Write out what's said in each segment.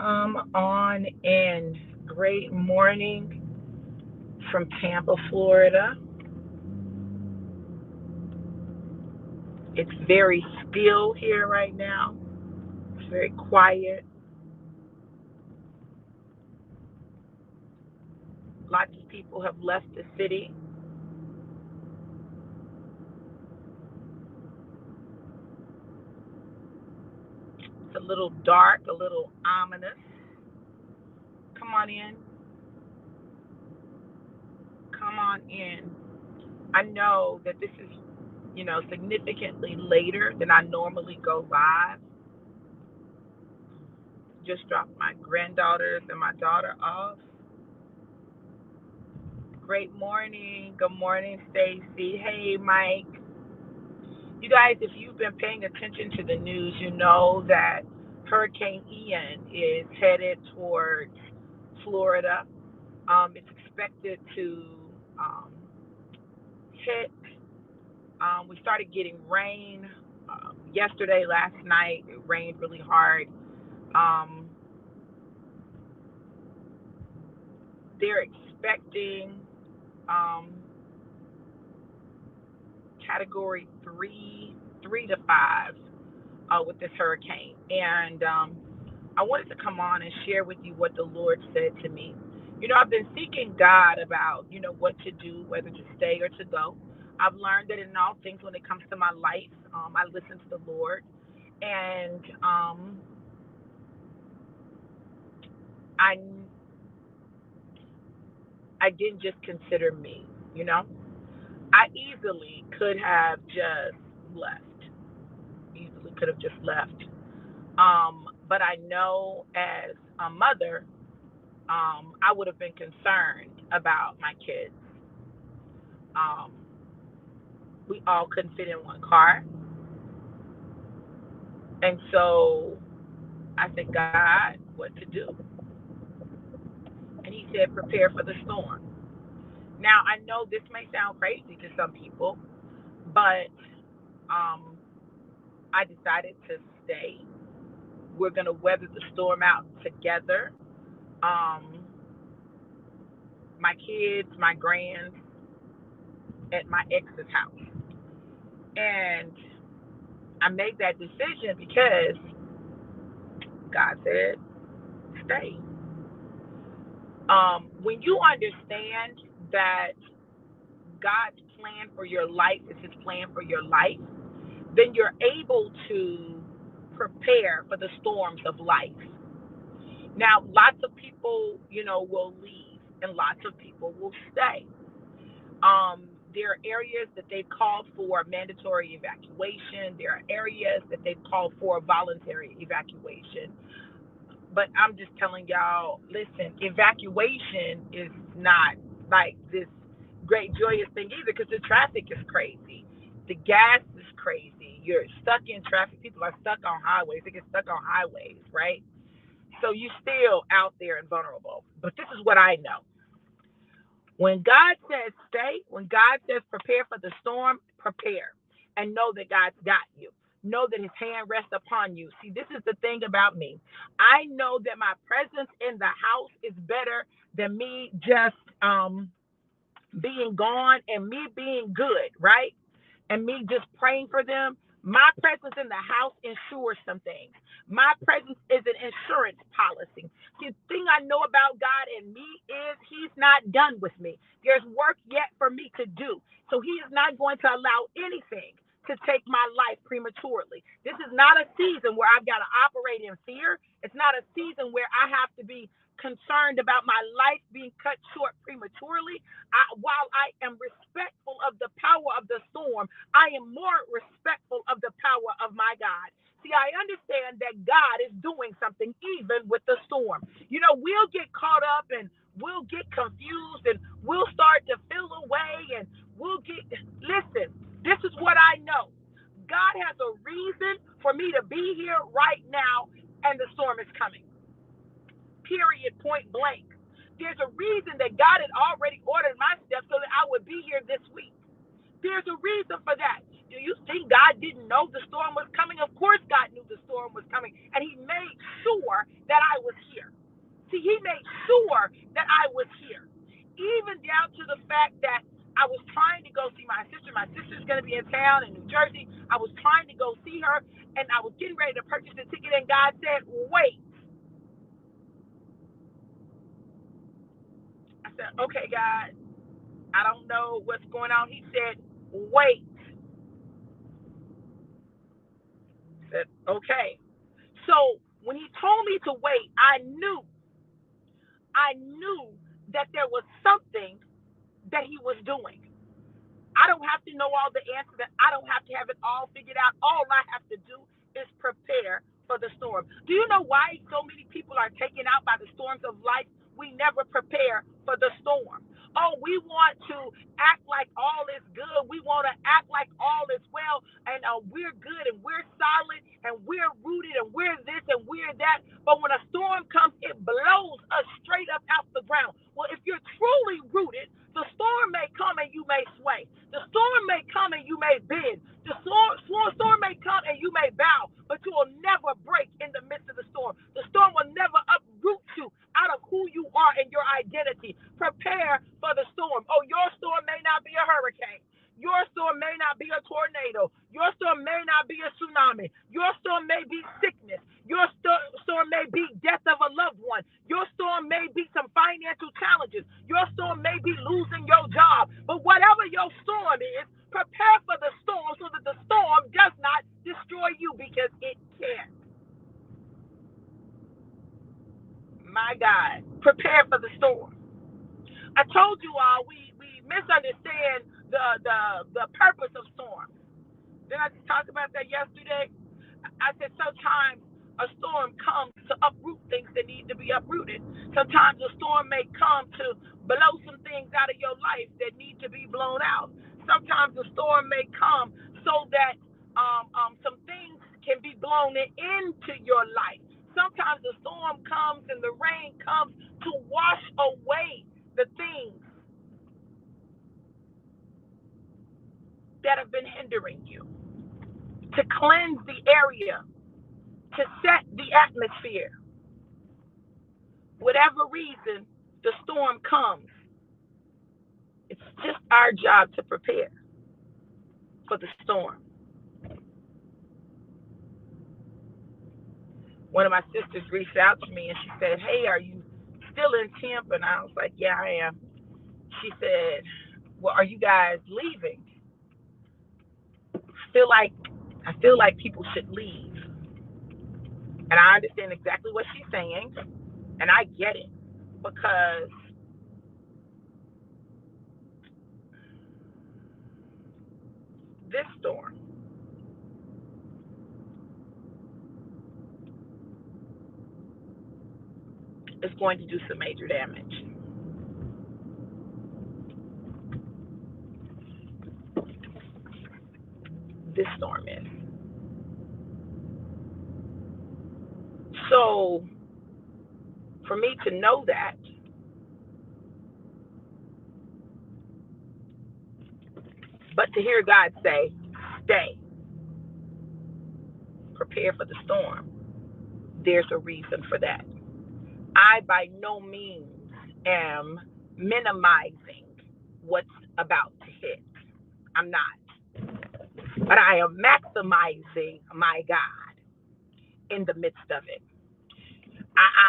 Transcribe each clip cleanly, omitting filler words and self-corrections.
Come on in. Great morning from Tampa, Florida. It's very still here right now. It's very quiet. Lots of people have left the city. It's a little dark, a little ominous. Come on in. Come on in. I know that this is, significantly later than I normally go live. Just dropped my granddaughters and my daughter off. Great morning. Good morning, Stacy. Hey, Mike. You guys, if you've been paying attention to the news, you know that Hurricane Ian is headed towards Florida. It's expected to hit. We started getting rain yesterday, last night. It rained really hard. Um, they're expecting um, category three to five with this hurricane. And I wanted to come on and share with you what the Lord said to me. I've been seeking God about, what to do, whether to stay or to go. I've learned that in all things when it comes to my life, I listen to the Lord. And I, I didn't just consider me, I easily could have just left, easily could have just left. But I know as a mother, I would have been concerned about my kids. Um, we all couldn't fit in one car. And so I said, God, what to do? And he said, prepare for the storm. Now, I know this may sound crazy to some people, but um, I decided to stay. We're going to weather the storm out together. Um, my kids, my grands, at my ex's house. And I made that decision because God said, stay. When you understand that God's plan for your life is his plan for your life, then you're able to prepare for the storms of life. Now, lots of people, will leave and lots of people will stay. There are areas that they've called for mandatory evacuation. There are areas that they've called for voluntary evacuation. But I'm just telling y'all, listen, evacuation is not like this great joyous thing either because the traffic is crazy. The gas is crazy. You're stuck in traffic. People are stuck on highways. They get stuck on highways, right? So you're still out there and vulnerable. But this is what I know. When God says stay, when God says prepare for the storm, prepare and know that God's got you. Know that his hand rests upon you. See, this is the thing about me. I know that my presence in the house is better than me just being gone and me being good, right? And me just praying for them. My presence in the house ensures some things. My presence is an insurance policy. See, the thing I know about God and me is he's not done with me. There's work yet for me to do. So he is not going to allow anything to take my life prematurely. This is not a season where I've got to operate in fear. It's not a season where I have to be concerned about my life being cut short prematurely. While I am respectful of the power of the storm, I am more respectful of the power of my God. See, I understand that God is doing something even with the storm. We'll get caught up and we'll get confused and we'll start to feel away and listen, this is what I know. God has a reason for me to be here right now and the storm is coming. Period, point blank. There's a reason that God had already ordered my steps so that I would be here this week. There's a reason for that. Do you think God didn't know the storm was coming? Of course God knew the storm was coming, and he made sure that I was here. sure that I was here. Even down to the fact that I was trying to go see my sister. My sister's going to be in town in New Jersey. I was trying to go see her, and I was getting ready to purchase a ticket, and God said, wait. I said, okay, God, I don't know what's going on. He said, wait. I said, okay. So when he told me to wait, I knew that there was something that he was doing. I don't have to know all the answers. I don't have to have it all figured out. All I have to do is prepare for the storm. Do you know why so many people are taken out by the storms of life? We never prepare for the storm. Oh, we want to act like all is good. We want to act like all is well, and we're good and we're solid and we're rooted and we're this and we're that. But when a storm comes, it blows us straight up out the ground. Well, if you're truly rooted, the storm may come and you may sway. The storm may come and you may bend. The storm may come and you may bow, but you will never break in the midst of the storm. The storm will never uproot you out of who you are and your identity. Prepare for the storm. Oh, your storm may not be a hurricane. Your storm may not be a tornado. Your storm may not be a tsunami. Your storm may be sickness. Your storm may be death of a loved one. Your storm may be some financial challenges. Your storm may be losing your job. But whatever your storm is, prepare for the storm so that the storm does not destroy you, because it can't. My God, prepare for the storm. I told you all we misunderstand the purpose of storms. Didn't I just talk about that yesterday? I said sometimes a storm comes to uproot things that need to be uprooted. Sometimes a storm may come to blow some things out of your life that need to be blown out. Sometimes a storm may come so that some things can be blown into your life. Sometimes the storm comes and the rain comes to wash away the things that have been hindering you, to cleanse the area, to set the atmosphere. Whatever reason the storm comes, it's just our job to prepare for the storm. One of my sisters reached out to me and she said, hey, are you still in Tampa? And I was like, yeah, I am. She said, well, are you guys leaving? I feel like people should leave. And I understand exactly what she's saying, and I get it, because this storm is going to do some major damage. This storm is. So for me to know that, but to hear God say, stay, prepare for the storm, there's a reason for that. I by no means am minimizing what's about to hit. I'm not. But I am maximizing my God in the midst of it.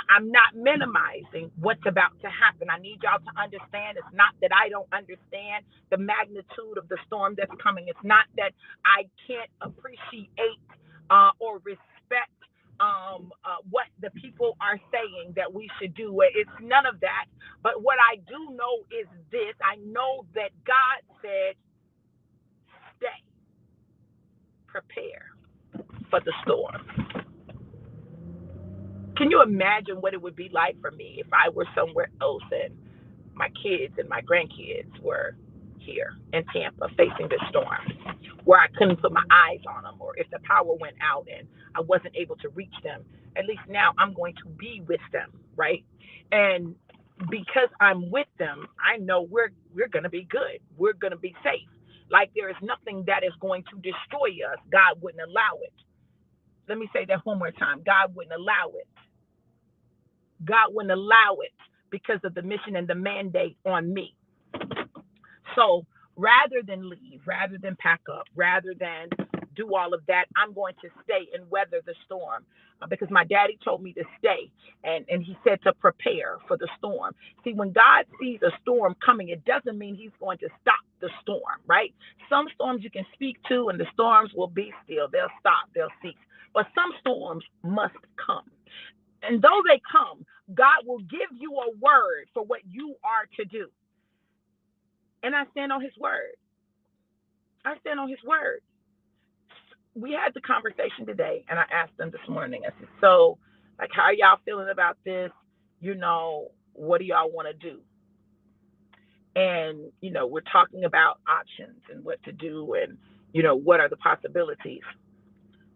I'm not minimizing what's about to happen. I need y'all to understand, it's not that I don't understand the magnitude of the storm that's coming. It's not that I can't appreciate or respect what the people are saying that we should do. It's none of that. But what I do know is this. I know that God said, stay, prepare for the storm. Can you imagine what it would be like for me if I were somewhere else and my kids and my grandkids were here in Tampa facing this storm, where I couldn't put my eyes on them, or if the power went out and I wasn't able to reach them? At least now I'm going to be with them, right? And because I'm with them, I know we're going to be good. We're going to be safe. Like there is nothing that is going to destroy us. God wouldn't allow it. Let me say that one more time. God wouldn't allow it. God wouldn't allow it. because of the mission and the mandate on me. So rather than leave, rather than pack up, rather than do all of that, I'm going to stay and weather the storm because my daddy told me to stay. And he said to prepare for the storm. See, when God sees a storm coming, it doesn't mean he's going to stop the storm, right? Some storms you can speak to and the storms will be still. They'll stop, they'll cease. But some storms must come. And though they come, God will give you a word for what you are to do. And I stand on his word. I stand on his word. We had the conversation today, and I asked them this morning, I said, so, like, how are y'all feeling about this? What do y'all want to do? And, we're talking about options and what to do and, what are the possibilities.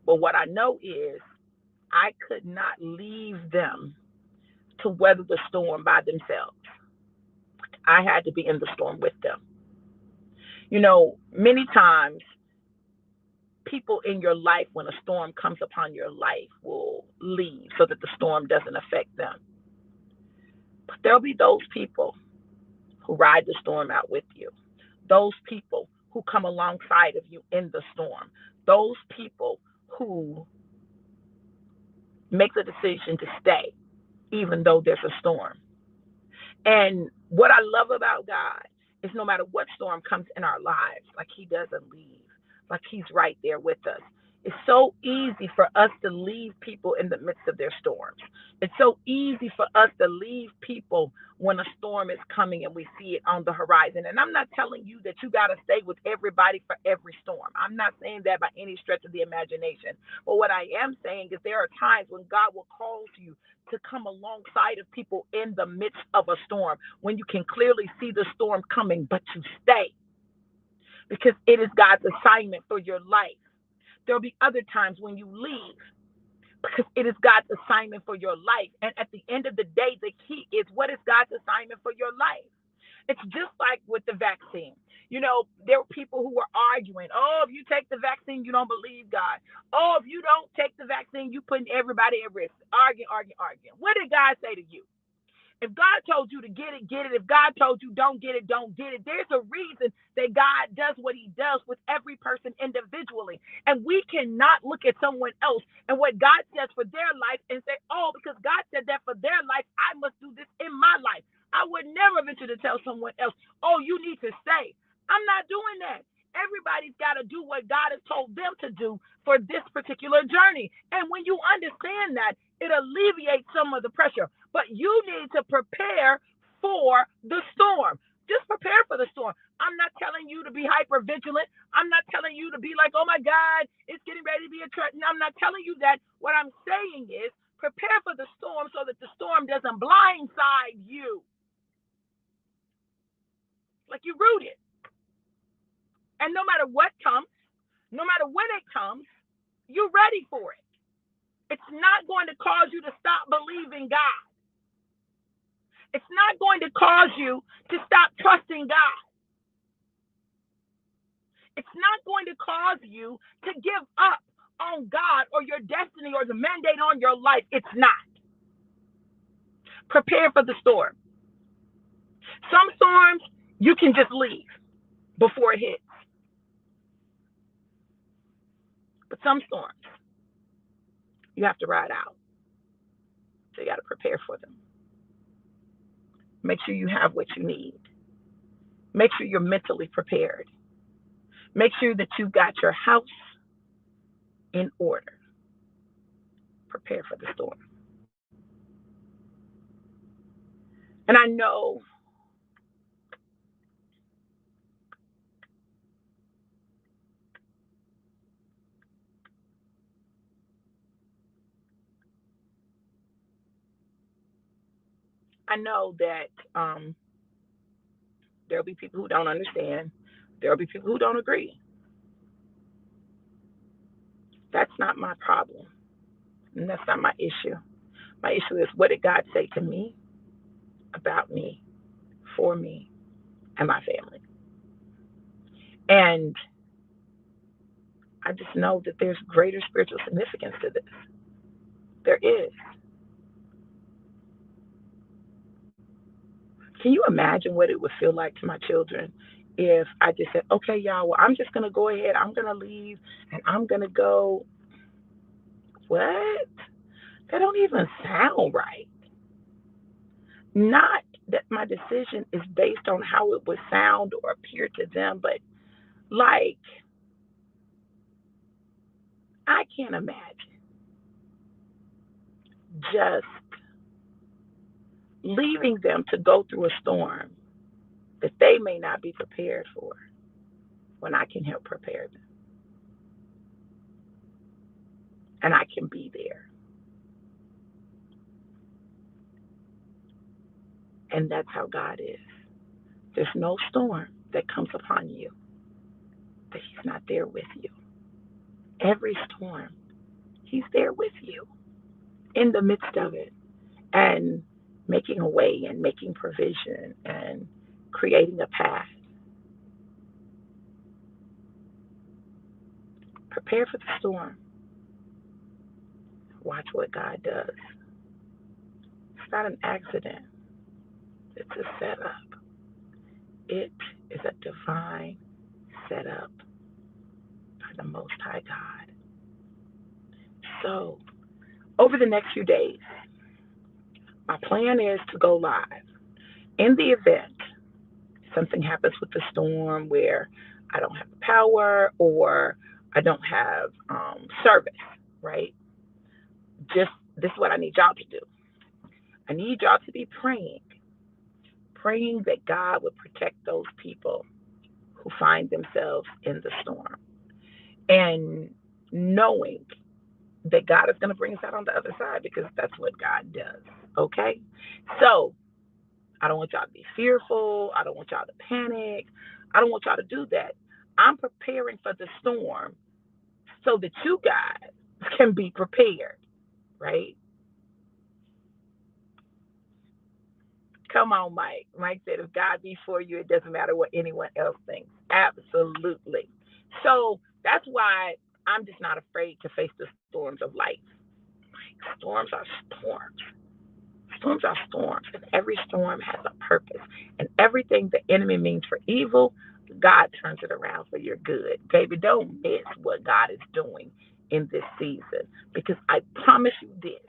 But what I know is I could not leave them to weather the storm by themselves. I had to be in the storm with them. Many times people in your life, when a storm comes upon your life, will leave so that the storm doesn't affect them. But there'll be those people who ride the storm out with you, those people who come alongside of you in the storm, those people who make the decision to stay even though there's a storm. And what I love about God is no matter what storm comes in our lives, like he doesn't leave, like he's right there with us. It's so easy for us to leave people in the midst of their storms. It's so easy for us to leave people when a storm is coming and we see it on the horizon. And I'm not telling you that you got to stay with everybody for every storm. I'm not saying that by any stretch of the imagination. But what I am saying is there are times when God will call you to come alongside of people in the midst of a storm, when you can clearly see the storm coming, but you stay because it is God's assignment for your life. There'll be other times when you leave because it is God's assignment for your life. And at the end of the day, the key is, what is God's assignment for your life? It's just like with the vaccine. There were people who were arguing, oh, if you take the vaccine, you don't believe God. Oh, if you don't take the vaccine, you putting everybody at risk. Arguing. What did God say to you? If God told you to get it, get it. If God told you don't get it, don't get it. There's a reason that God does what he does with every person individually. And we cannot look at someone else and what God says for their life and say, oh, because God said that for their life, I must do this in my life. I would never venture to tell someone else, oh, you need to stay. I'm not doing that. Everybody's got to do what God has told them to do for this particular journey. And when you understand that, it alleviates some of the pressure. But you need to prepare for the storm. Just prepare for the storm. I'm not telling you to be hyper vigilant. I'm not telling you to be like, oh my God, it's getting ready to be a threat. I'm not telling you that. What I'm saying is prepare for the storm so that the storm doesn't blindside you. Like you rooted. And no matter what comes, no matter when it comes, you're ready for it. It's not going to cause you to stop believing God. It's not going to cause you to stop trusting God. It's not going to cause you to give up on God or your destiny or the mandate on your life. It's not. Prepare for the storm. Some storms, you can just leave before it hits. But some storms, you have to ride out. So you got to prepare for them. Make sure you have what you need. Make sure you're mentally prepared. Make sure that you've got your house in order. Prepare for the storm. And I know that there'll be people who don't understand. There'll be people who don't agree. That's not my problem. And that's not my issue. My issue is, what did God say to me, about me, for me, and my family? And I just know that there's greater spiritual significance to this. There is. Can you imagine what it would feel like to my children if I just said, okay, y'all, well, I'm just going to go ahead, I'm going to leave, and I'm going to go, what? That don't even sound right. Not that my decision is based on how it would sound or appear to them, but like, I can't imagine just leaving them to go through a storm that they may not be prepared for when I can help prepare them and I can be there. And that's how God is. There's no storm that comes upon you that He's not there with you. Every storm, He's there with you in the midst of it and making a way and making provision and creating a path. Prepare for the storm. Watch what God does. It's not an accident, it's a setup. It is a divine setup by the Most High God. So, over the next few days, my plan is to go live. In the event something happens with the storm where I don't have power or I don't have service, right? Just this is what I need y'all to do. I need y'all to be praying that God would protect those people who find themselves in the storm, and knowing that God is going to bring us out on the other side because that's what God does. Okay? So I don't want y'all to be fearful. I don't want y'all to panic. I don't want y'all to do that. I'm preparing for the storm so that you guys can be prepared, right? Come on, Mike. Mike said, if God be for you, it doesn't matter what anyone else thinks. Absolutely. So that's why I'm just not afraid to face the storms of life. Storms are storms. Storms are storms, and every storm has a purpose. And everything the enemy means for evil, God turns it around for your good. Baby, don't miss what God is doing in this season, because I promise you this,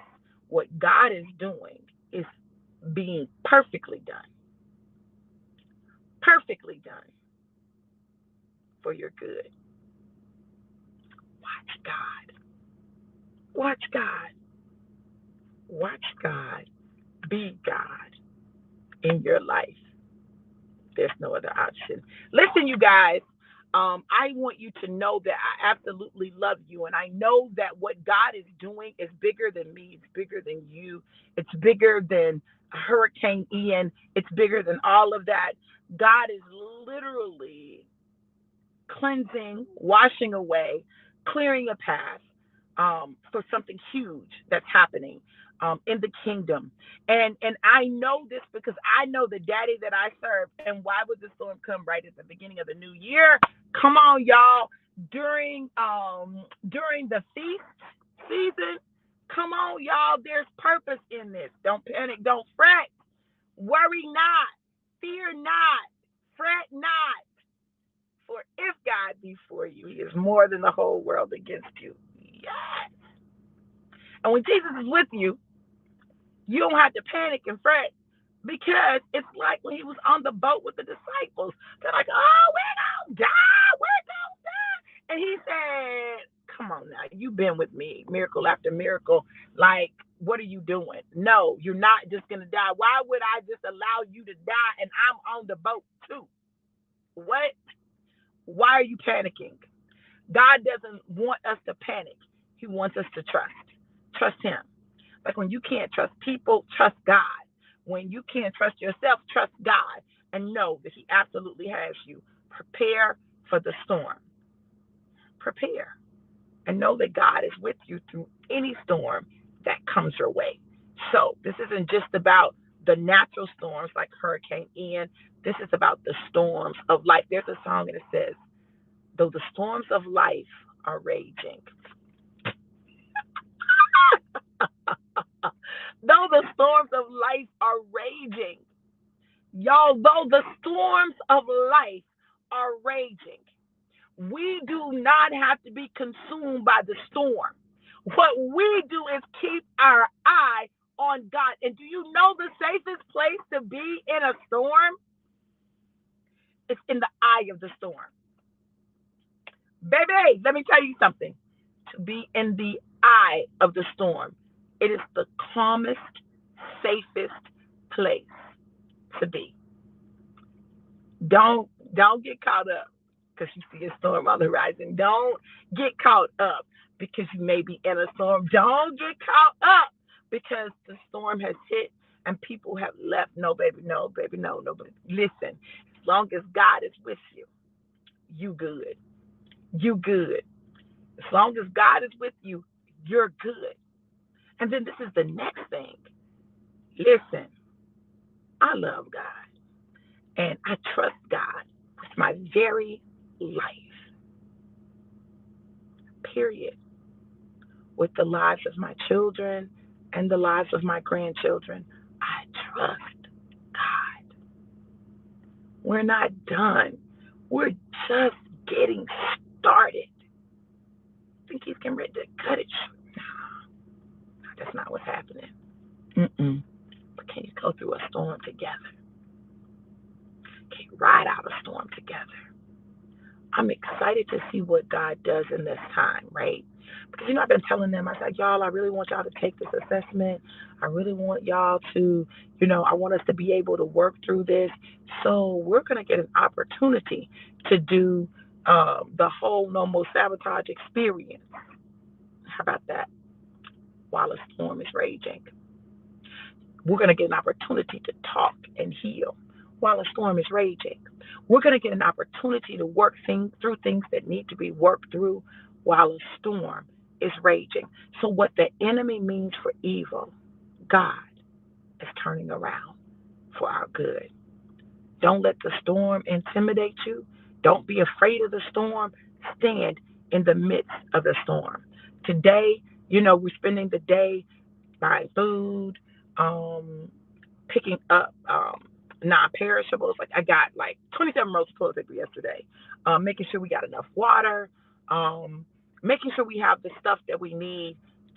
what God is doing is being perfectly done for your good. Watch God. Watch God. Watch God be God in your life. There's no other option. Listen, you guys, I want you to know that I absolutely love you. And I know that what God is doing is bigger than me. It's bigger than you. It's bigger than Hurricane Ian. It's bigger than all of that. God is literally cleansing, washing away, clearing a path for something huge that's happening in the kingdom. And I know this because I know the daddy that I serve. And why would the storm come right at the beginning of the new year? Come on, y'all. During the feast season, come on, y'all. There's purpose in this. Don't panic. Don't fret. Worry not. Fear not. Fret not. For if God be for you, He is more than the whole world against you. Yes. And when Jesus is with you, you don't have to panic and fret, because it's like when He was on the boat with the disciples. They're like, oh, we're going to die. We're going to die. And He said, come on now. You've been with me, miracle after miracle. Like, what are you doing? No, you're not just going to die. Why would I just allow you to die and I'm on the boat too? What? Why are you panicking? God doesn't want us to panic. He wants us to trust. Trust Him. Like when you can't trust people, trust God. When you can't trust yourself, trust God. And know that He absolutely has you. Prepare for the storm. Prepare. And know that God is with you through any storm that comes your way. So this isn't just about the natural storms like Hurricane Ian. This is about the storms of life. There's a song and it says, though the storms of life are raging. Though the storms of life are raging, Although the storms of life are raging, we do not have to be consumed by the storm. What we do is keep our eye on God. And do you know the safest place to be in a storm? It's in the eye of the storm. Baby, let me tell you something. To be in the eye of the storm, it is the calmest, safest place to be. Don't get caught up because you see a storm on the horizon. Don't get caught up because you may be in a storm. Don't get caught up because the storm has hit and people have left. No, baby, no, baby, no, no. Baby. Listen, as long as God is with you, you good. You good. As long as God is with you, you're good. And then this is the next thing. Listen, I love God and I trust God with my very life, period. With the lives of my children and the lives of my grandchildren, I trust God. We're not done. We're just getting started. I think he's getting ready to cut it. No, that's not what's happening. Mm-mm. But can you go through a storm together? Can you ride out a storm together? I'm excited to see what God does in this time, right? Because, I've been telling them, I said, y'all, I really want y'all to take this assessment. I really want y'all to, I want us to be able to work through this. So we're going to get an opportunity to do the whole no more sabotage experience. How about that? While a storm is raging. We're going to get an opportunity to talk and heal while a storm is raging. We're going to get an opportunity to work through things that need to be worked through while a storm is raging. So what the enemy means for evil, God is turning around for our good. Don't let the storm intimidate you. Don't be afraid of the storm. Stand in the midst of the storm. Today, we're spending the day buying food, picking up non-perishables. Like I got like 27 rolls of toilet paper yesterday. Making sure we got enough water. Making sure we have the stuff that we need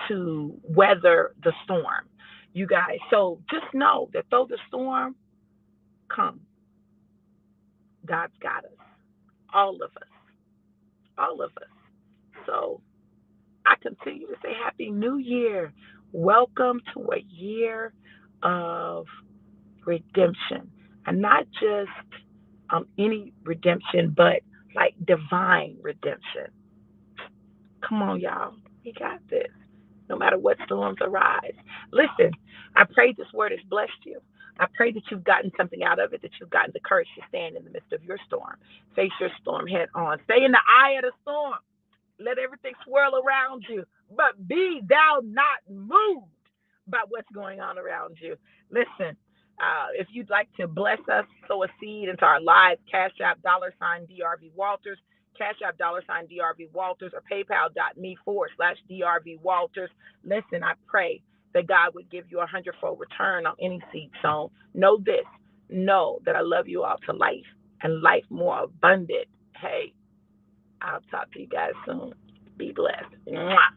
to weather the storm. You guys, so just know that though the storm comes, God's got us. All of us. All of us. So I continue to say Happy New Year. Welcome to a year of redemption. And not just any redemption, but like divine redemption. Come on, y'all. We got this. No matter what storms arise. Listen, I pray this word has blessed you. I pray that you've gotten something out of it, that you've gotten the courage to stand in the midst of your storm. Face your storm head on. Stay in the eye of the storm. Let everything swirl around you, but be thou not moved by what's going on around you. Listen, if you'd like to bless us, sow a seed into our lives, Cash App, $DRV Walters, Cash App, $DRV Walters, or PayPal.me/DRV Walters. Listen, I pray that God would give you a hundredfold return on any seed sown. Know this. Know that I love you all to life and life more abundant. Hey, I'll talk to you guys soon. Be blessed. Mwah.